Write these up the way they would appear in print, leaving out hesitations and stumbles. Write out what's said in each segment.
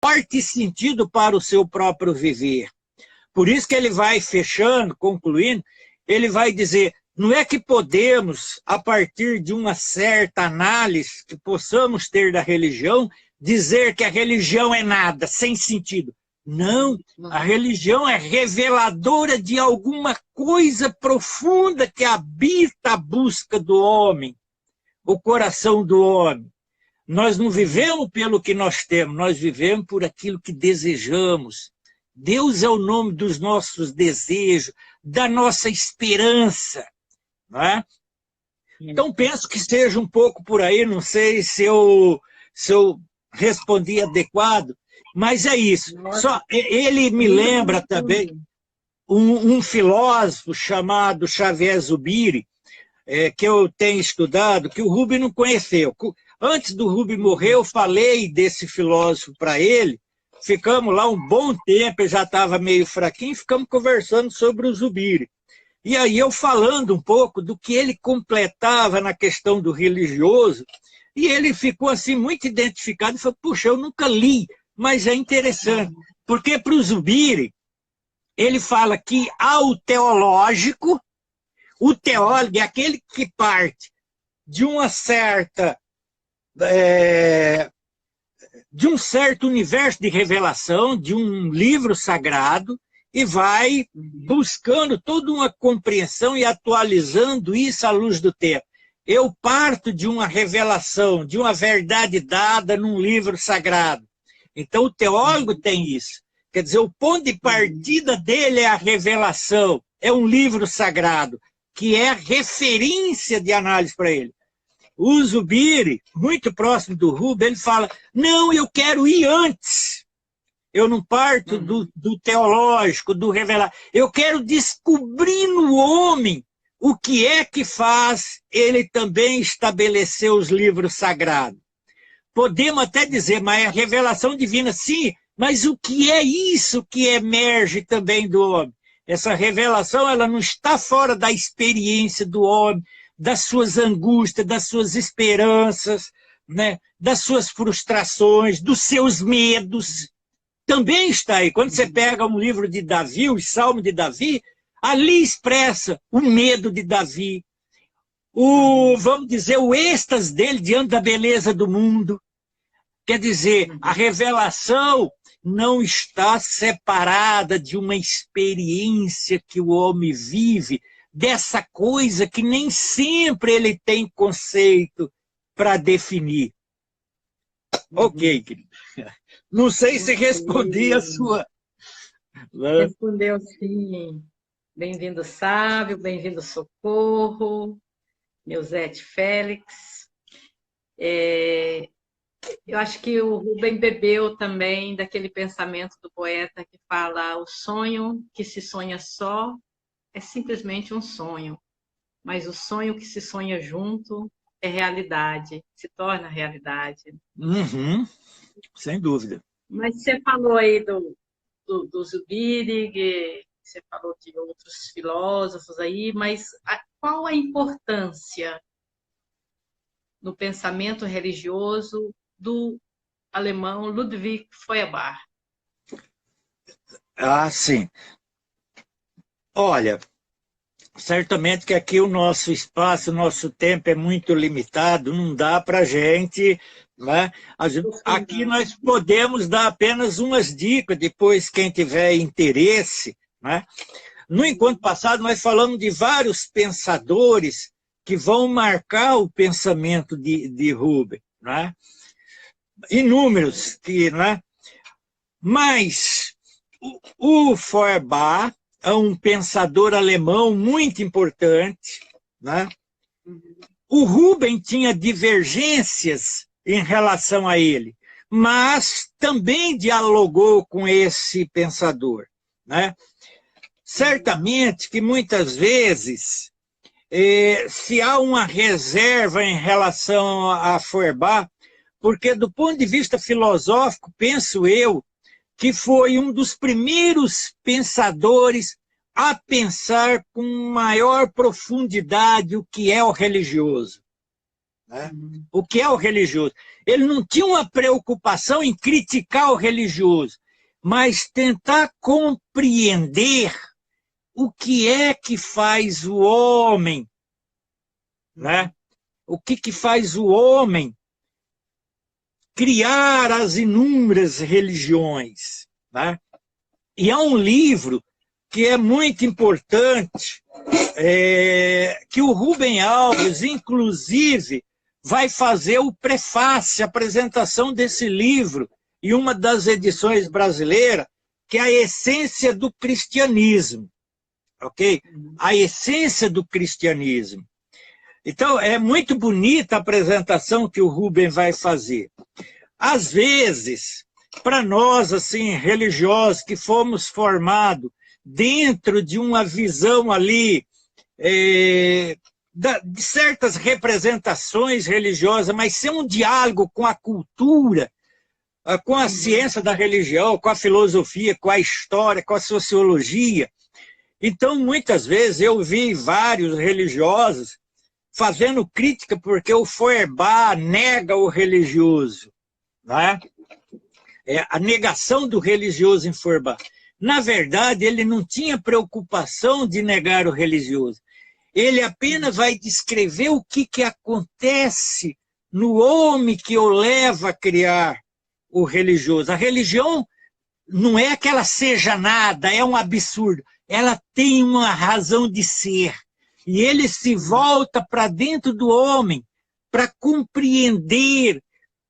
forte sentido para o seu próprio viver. Por isso que ele vai fechando, concluindo, ele vai dizer, não é que podemos, a partir de uma certa análise que possamos ter da religião, dizer que a religião é nada, sem sentido. Não, a religião é reveladora de alguma coisa profunda que habita a busca do homem, o coração do homem. Nós não vivemos pelo que nós temos, nós vivemos por aquilo que desejamos. Deus é o nome dos nossos desejos, da nossa esperança. Não é? Então, penso que seja um pouco por aí, não sei se eu respondi adequado, mas é isso. Só, ele me lembra também um filósofo chamado Xavier Zubiri, que eu tenho estudado, que o Rubem não conheceu. Antes do Rubem morrer, eu falei desse filósofo para ele, ficamos lá um bom tempo, ele já estava meio fraquinho, ficamos conversando sobre o Zubiri. E aí eu falando um pouco do que ele completava na questão do religioso, e ele ficou assim muito identificado e falou, puxa, eu nunca li, mas é interessante, porque para o Zubiri, ele fala que há o teológico, o teólogo é aquele que parte de uma certa, de um certo universo de revelação, de um livro sagrado, e vai buscando toda uma compreensão e atualizando isso à luz do tempo. Eu parto de uma revelação, de uma verdade dada num livro sagrado. Então, o teólogo tem isso. Quer dizer, o ponto de partida dele é a revelação, é um livro sagrado, que é referência de análise para ele. O Zubiri, muito próximo do Rubem, ele fala, não, eu quero ir antes. Eu não parto do teológico, do revelar. Eu quero descobrir no homem o que é que faz ele também estabelecer os livros sagrados. Podemos até dizer, mas a revelação divina, sim, mas o que é isso que emerge também do homem? Essa revelação, ela não está fora da experiência do homem, das suas angústias, das suas esperanças, né? Das suas frustrações, dos seus medos. Também está aí. Quando você pega um livro de Davi, o Salmo de Davi, ali expressa o medo de Davi, vamos dizer, o êxtase dele diante da beleza do mundo. Quer dizer, a revelação não está separada de uma experiência que o homem vive, dessa coisa que nem sempre ele tem conceito para definir. Ok, querido. Não sei se respondi a sua... Respondeu sim. Bem-vindo, Sábio, bem-vindo, Socorro, Neuzete Félix. Eu acho que o Rubem bebeu também daquele pensamento do poeta que fala o sonho que se sonha só é simplesmente um sonho, mas o sonho que se sonha junto é realidade, se torna realidade. Sem dúvida. Mas você falou aí do Zubiri, você falou de outros filósofos aí, mas qual a importância no pensamento religioso do alemão Ludwig Feuerbach? Ah, sim. Olha, certamente que aqui o nosso espaço, o nosso tempo é muito limitado, não dá para a gente... Né? Aqui nós podemos dar apenas umas dicas, depois quem tiver interesse. Né? No encontro passado, nós falamos de vários pensadores que vão marcar o pensamento de Rubem. Né? Inúmeros. Né? Mas o Feuerbach é um pensador alemão muito importante. Né? O Rubem tinha divergências em relação a ele, mas também dialogou com esse pensador. Né? Certamente que muitas vezes, se há uma reserva em relação a Feuerbach, porque do ponto de vista filosófico, penso eu, que foi um dos primeiros pensadores a pensar com maior profundidade o que é o religioso. né? O que é o religioso? Ele não tinha uma preocupação em criticar o religioso, mas tentar compreender o que é que faz o homem, né? O que faz o homem criar as inúmeras religiões, né? E é um livro que é muito importante, que o Rubem Alves, inclusive, vai fazer o prefácio, a apresentação desse livro, em uma das edições brasileiras, que é a essência do cristianismo, ok? A essência do cristianismo. Então, é muito bonita a apresentação que o Rubem vai fazer. Às vezes, para nós, assim, religiosos, que fomos formados dentro de uma visão ali de certas representações religiosas, mas ser um diálogo com a cultura, com a ciência da religião, com a filosofia, com a história, com a sociologia. Então, muitas vezes, eu vi vários religiosos fazendo crítica porque o Feuerbach nega o religioso, né? A negação do religioso em Feuerbach. Na verdade, ele não tinha preocupação de negar o religioso. Ele apenas vai descrever o que acontece no homem que o leva a criar o religioso. A religião não é que ela seja nada, é um absurdo. Ela tem uma razão de ser. E ele se volta para dentro do homem para compreender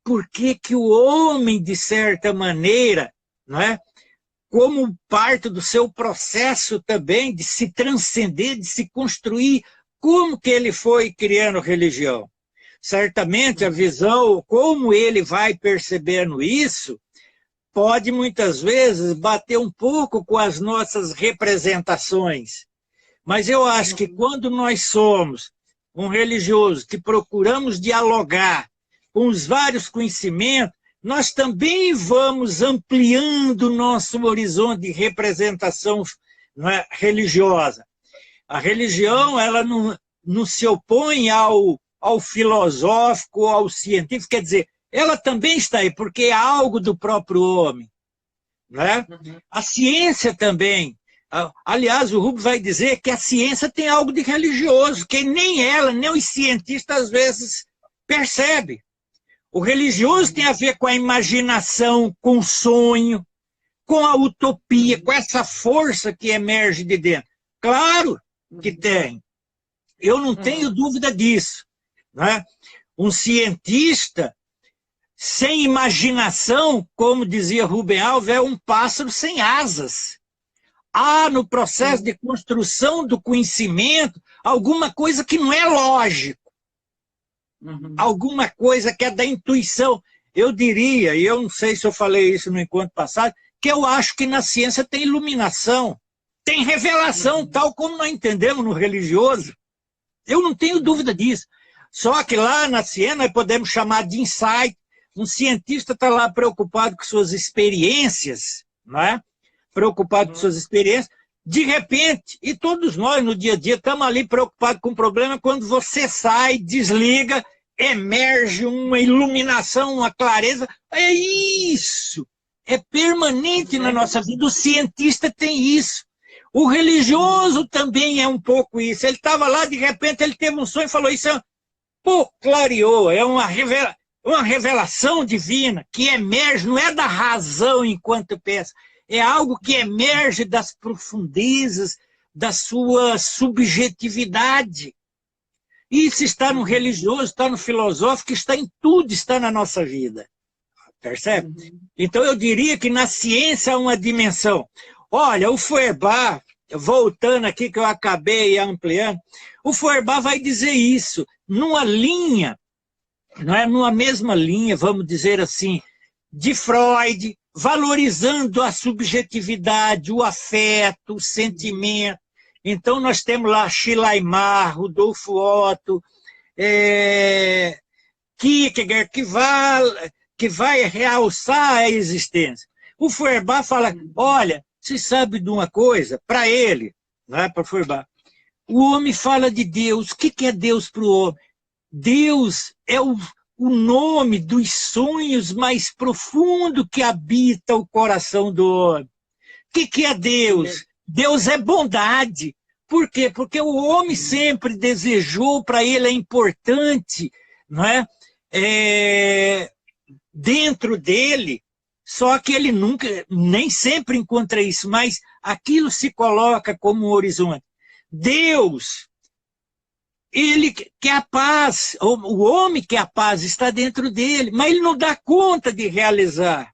por que o homem, de certa maneira, não é? Como parte do seu processo também de se transcender, de se construir, como que ele foi criando religião. Certamente a visão, como ele vai percebendo isso, pode muitas vezes bater um pouco com as nossas representações. Mas eu acho que quando nós somos um religioso que procuramos dialogar com os vários conhecimentos, nós também vamos ampliando o nosso horizonte de representação, não é, religiosa. A religião, ela não se opõe ao filosófico, ao científico, quer dizer, ela também está aí, porque é algo do próprio homem. Né? A ciência também. Aliás, o Rubem vai dizer que a ciência tem algo de religioso, que nem ela, nem os cientistas, às vezes, percebem. O religioso tem a ver com a imaginação, com o sonho, com a utopia, com essa força que emerge de dentro. Claro que tem. Eu não tenho dúvida disso. Né? Um cientista sem imaginação, como dizia Rubem Alves, é um pássaro sem asas. Há no processo de construção do conhecimento alguma coisa que não é lógico. Alguma coisa que é da intuição. Eu diria, e eu não sei se eu falei isso no encontro passado, que eu acho que na ciência tem iluminação, tem revelação, tal como nós entendemos no religioso. Eu não tenho dúvida disso. Só que lá na ciência nós podemos chamar de insight. Um cientista está lá preocupado com suas experiências, não é? Preocupado com suas experiências. De repente, e todos nós no dia a dia estamos ali preocupados com o problema, quando você sai, desliga, emerge uma iluminação, uma clareza. É isso! É permanente na nossa vida. O cientista tem isso. O religioso também é um pouco isso. Ele estava lá, de repente, ele teve um sonho e falou isso. Pô, clareou, é uma revelação divina que emerge, não é da razão enquanto pensa, é algo que emerge das profundezas da sua subjetividade. Isso está no religioso, está no filosófico, está em tudo, está na nossa vida. Percebe? Então eu diria que na ciência há uma dimensão. Olha, o Feuerbach, voltando aqui que eu acabei ampliando, o Feuerbach vai dizer isso, numa linha, não é, numa mesma linha, vamos dizer assim, de Freud, valorizando a subjetividade, o afeto, o sentimento. Então nós temos lá Schleiermacher, Rudolfo Otto, Kierkegaard, que vai realçar a existência. O Feuerbach fala, olha, você sabe de uma coisa? Para ele, não é para o Feuerbach, o homem fala de Deus. O que é Deus para o homem? Deus é o nome dos sonhos mais profundo que habita o coração do homem. O que é Deus? Deus é bondade. Por quê? Porque o homem sempre desejou, para ele é importante, não é? Dentro dele, só que ele nunca, nem sempre encontra isso, mas aquilo se coloca como um horizonte. Deus, ele quer a paz, o homem quer a paz, está dentro dele, mas ele não dá conta de realizar.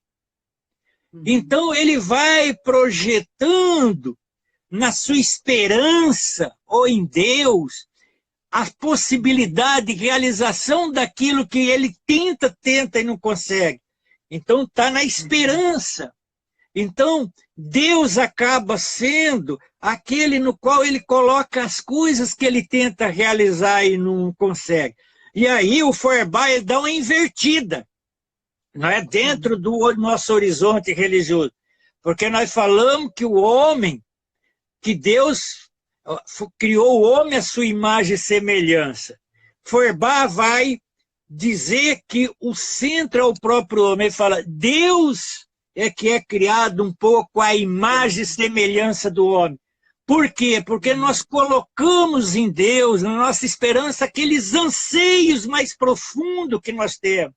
Então ele vai projetando na sua esperança ou em Deus a possibilidade de realização daquilo que ele tenta e não consegue. Então está na esperança. Então Deus acaba sendo aquele no qual ele coloca as coisas que ele tenta realizar e não consegue. E aí o Feuerbach ele dá uma invertida, não é? Dentro do nosso horizonte religioso. Porque nós falamos que o homem, que Deus criou o homem à sua imagem e semelhança. Feuerbach vai dizer que o centro é o próprio homem. Ele fala, Deus é que é criado um pouco à imagem e semelhança do homem. Por quê? Porque nós colocamos em Deus, na nossa esperança, aqueles anseios mais profundos que nós temos.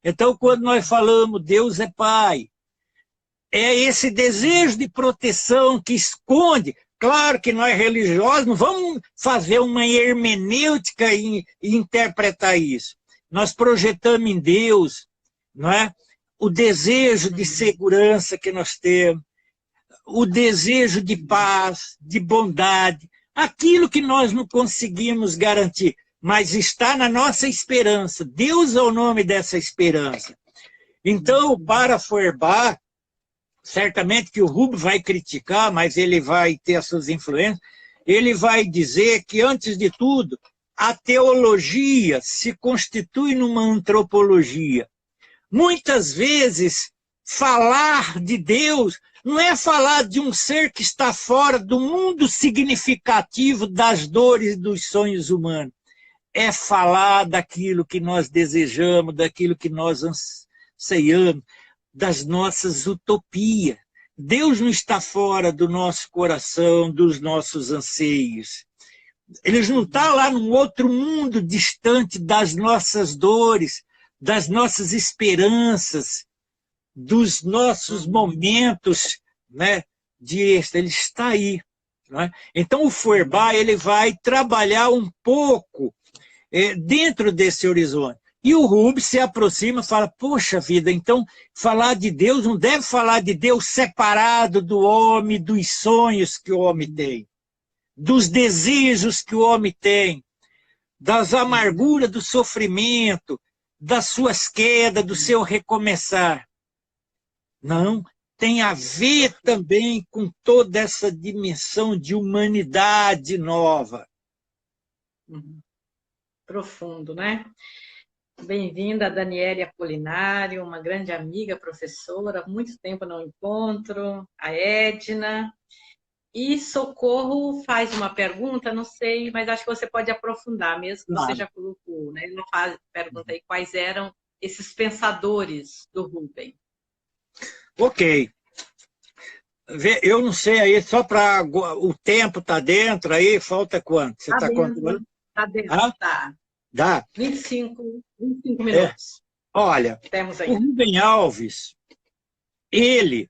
Então, quando nós falamos Deus é Pai, é esse desejo de proteção que esconde. Claro que nós religiosos não vamos fazer uma hermenêutica e interpretar isso. Nós projetamos em Deus, não é? O desejo de segurança que nós temos, o desejo de paz, de bondade, aquilo que nós não conseguimos garantir, mas está na nossa esperança. Deus é o nome dessa esperança. Então, para Feuerbach, certamente que o Rubens vai criticar, mas ele vai ter as suas influências, ele vai dizer que, antes de tudo, a teologia se constitui numa antropologia. Muitas vezes, falar de Deus não é falar de um ser que está fora do mundo significativo das dores e dos sonhos humanos. É falar daquilo que nós desejamos, daquilo que nós anseiamos, das nossas utopias. Deus não está fora do nosso coração, dos nossos anseios. Ele não está lá num outro mundo distante das nossas dores, das nossas esperanças, dos nossos momentos, né, ele está aí. Né? Então o Feuerbach ele vai trabalhar um pouco dentro desse horizonte. E o Rubens se aproxima e fala, poxa vida, então falar de Deus não deve falar de Deus separado do homem, dos sonhos que o homem tem, dos desejos que o homem tem, das amarguras do sofrimento, das suas quedas, do seu recomeçar. Não, tem a ver também com toda essa dimensão de humanidade nova. Profundo, né? Bem-vinda, Daniele Apolinário, uma grande amiga, professora, há muito tempo não encontro, a Edna. E Socorro faz uma pergunta, não sei, mas acho que você pode aprofundar, mesmo que você já colocou, né? Ela pergunta aí quais eram esses pensadores do Rubens. Ok. Eu não sei aí, só para o tempo está dentro aí, falta quanto? Você está contando? Está dentro, tá. Dá? 25 minutos. Olha, o Rubem Alves, ele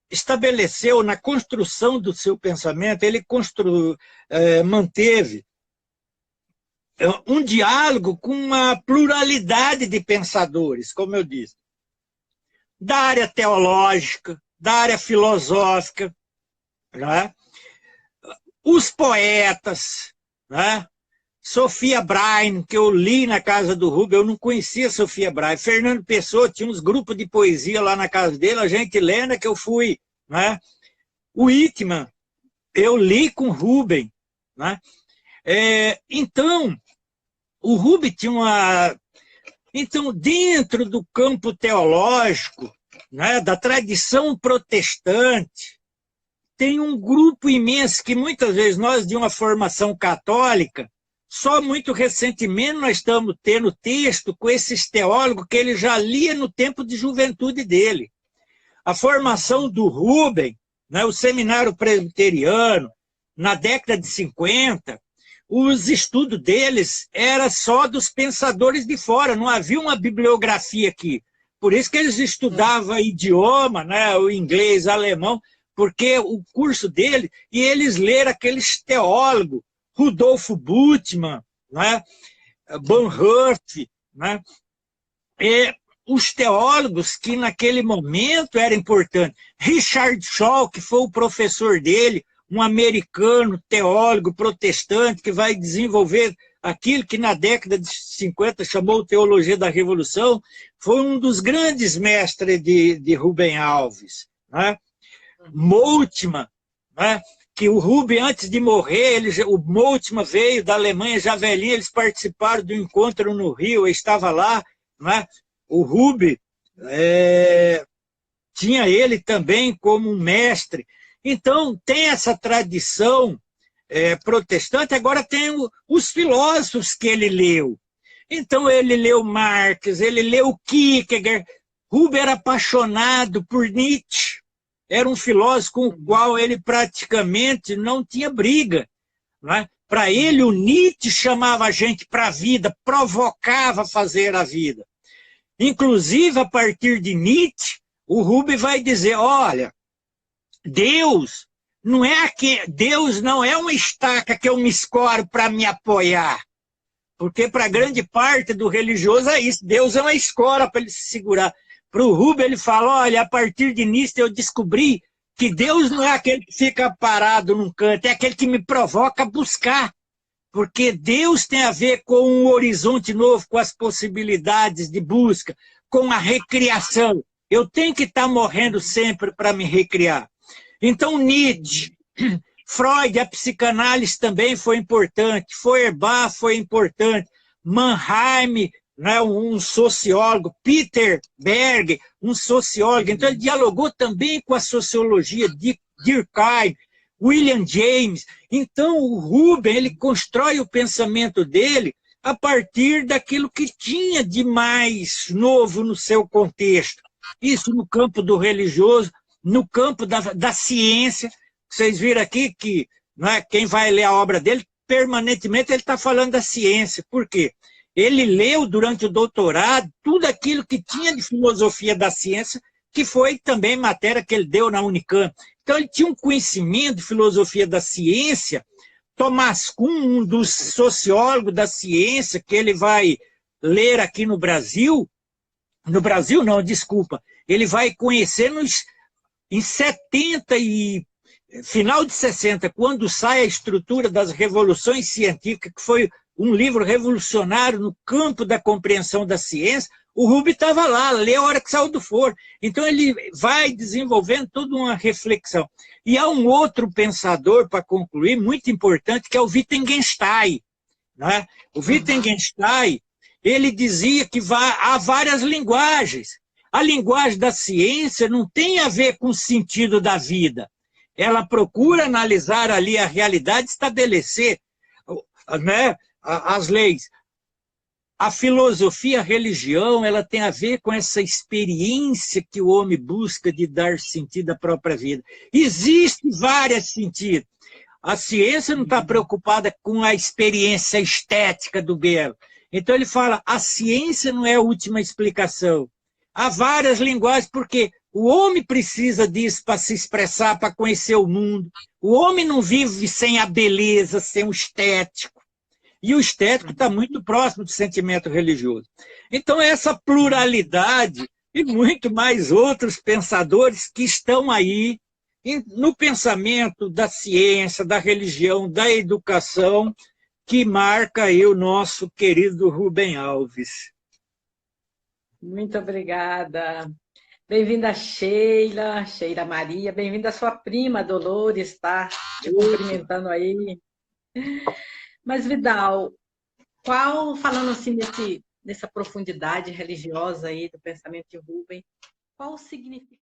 estabeleceu na construção do seu pensamento, ele manteve um diálogo com uma pluralidade de pensadores, como eu disse, da área teológica, da área filosófica, né? Os poetas, né? Sofia Brain, que eu li na casa do Rubens, eu não conhecia Sofia Brain. Fernando Pessoa tinha uns grupos de poesia lá na casa dele, a gente lembra que eu fui. Né? O Whitman, eu li com o Rubens. Né? Então, o Rubens tinha uma... Então, dentro do campo teológico, né, da tradição protestante, tem um grupo imenso que muitas vezes nós, de uma formação católica, Só muito recentemente nós estamos tendo texto com esses teólogos que ele já lia no tempo de juventude dele. A formação do Rubem, né, o seminário presbiteriano, na década de 50, os estudos deles eram só dos pensadores de fora, não havia uma bibliografia aqui. Por isso que eles estudavam idioma, né, o inglês, o alemão, porque o curso dele, e eles leram aqueles teólogos, Rudolf Bultmann, né, Bonhoeffer, né, e os teólogos que naquele momento era importante. Richard Shaw, que foi o professor dele, um americano teólogo protestante que vai desenvolver aquilo que na década de 50 chamou Teologia da Revolução, foi um dos grandes mestres de Rubem Alves. Né? Moltmann, né? Que o Rubem, antes de morrer, o Moltmann veio da Alemanha já velhinho, eles participaram do encontro no Rio, eu estava lá, né? O Rubem tinha ele também como um mestre. Então, tem essa tradição protestante, agora tem os filósofos que ele leu. Então, ele leu Marx, ele leu Kierkegaard. Rubem era apaixonado por Nietzsche. Era um filósofo com o qual ele praticamente não tinha briga. Né? Para ele, o Nietzsche chamava a gente para a vida, provocava fazer a vida. Inclusive, a partir de Nietzsche, o Rubem vai dizer, olha, Deus não é uma estaca que eu me escoro para me apoiar. Porque para grande parte do religioso é isso, Deus é uma escora para ele se segurar. Para o Rubem ele fala, olha, a partir de Nietzsche eu descobri que Deus não é aquele que fica parado num canto, é aquele que me provoca a buscar. Porque Deus tem a ver com um horizonte novo, com as possibilidades de busca, com a recriação. Eu tenho que estar morrendo sempre para me recriar. Então, Nietzsche, Freud, a psicanálise também foi importante, Feuerbach foi importante, Mannheim, né, um sociólogo, Peter Berg, um sociólogo. Então, ele dialogou também com a sociologia de Durkheim, William James. Então, o Rubem, ele constrói o pensamento dele a partir daquilo que tinha de mais novo no seu contexto. Isso no campo do religioso, no campo da ciência. Vocês viram aqui que, né, quem vai ler a obra dele, permanentemente ele está falando da ciência. Por quê? Ele leu durante o doutorado tudo aquilo que tinha de filosofia da ciência, que foi também matéria que ele deu na Unicamp. Então, ele tinha um conhecimento de filosofia da ciência. Thomas Kuhn, um dos sociólogos da ciência, que ele vai ler aqui no Brasil não, desculpa, ele vai conhecer em 70 e final de 60, quando sai a estrutura das revoluções científicas, que foi um livro revolucionário no campo da compreensão da ciência, o Rubem estava lá, leu a hora que saiu do forno. Então, ele vai desenvolvendo toda uma reflexão. E há um outro pensador, para concluir, muito importante, que é o Wittgenstein. Né? O Wittgenstein, ele dizia que há várias linguagens. A linguagem da ciência não tem a ver com o sentido da vida. Ela procura analisar ali a realidade, estabelecer, né, as leis. A filosofia, a religião, ela tem a ver com essa experiência que o homem busca de dar sentido à própria vida. Existem vários sentidos. A ciência não está preocupada com a experiência estética do belo. Então ele fala, a ciência não é a última explicação. Há várias linguagens, porque o homem precisa disso para se expressar, para conhecer o mundo. O homem não vive sem a beleza, sem o estético. E o estético está muito próximo do sentimento religioso. Então, essa pluralidade e muito mais outros pensadores que estão aí no pensamento da ciência, da religião, da educação, que marca aí o nosso querido Rubem Alves. Muito obrigada. Bem-vinda, Sheila Maria. Bem-vinda a sua prima, Dolores, tá? Te cumprimentando aí. Mas, Vidal, falando assim nessa profundidade religiosa aí do pensamento de Rubem, qual o significado